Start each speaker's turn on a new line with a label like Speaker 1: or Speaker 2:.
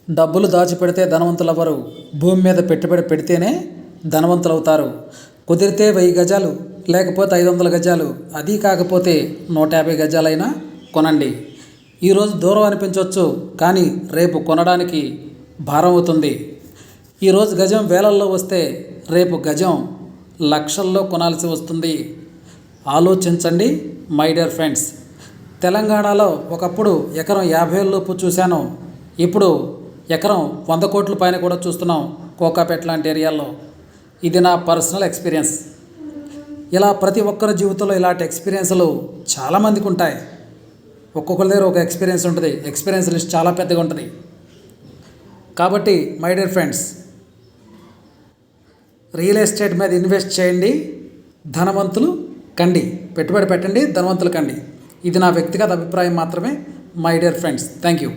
Speaker 1: డబ్బులు దాచిపెడితే ధనవంతులవ్వరు, భూమి మీద పెట్టుబడి పెడితేనే ధనవంతులవుతారు. కుదిరితే 1000 గజాలు, లేకపోతే 500 గజాలు, అది కాకపోతే 150 గజాలైనా కొనండి. ఈరోజు దూరం అనిపించవచ్చు, కానీ రేపు కొనడానికి భారం అవుతుంది. ఈరోజు గజం వేలల్లో వస్తే రేపు గజం లక్షల్లో కొనాల్సి వస్తుంది. ఆలోచించండి మై డియర్ ఫ్రెండ్స్. తెలంగాణలో ఒకప్పుడు ఎకరం 50,000 లోపు చూశాను. ఇప్పుడు ఎకరం 100 కోట్ల పైన కూడా చూస్తున్నాం కోకాపేట లాంటి ఏరియాల్లో. ఇది నా పర్సనల్ ఎక్స్పీరియన్స్. ఇలా ప్రతి ఒక్కరి జీవితంలో ఇలాంటి ఎక్స్పీరియన్స్లు చాలామందికి ఉంటాయి. ఒక్కొక్కరి దగ్గర ఒక ఎక్స్పీరియన్స్ ఉంటుంది. ఎక్స్పీరియన్స్ లిస్ట్ చాలా పెద్దగా ఉంటుంది. కాబట్టి my dear friends, real estate మీద ఇన్వెస్ట్ చేయండి, ధనవంతులు కండి. పెట్టుబడి పెట్టండి, ధనవంతులు కండి. ఇది నా వ్యక్తిగత అభిప్రాయం మాత్రమే my dear friends. Thank you.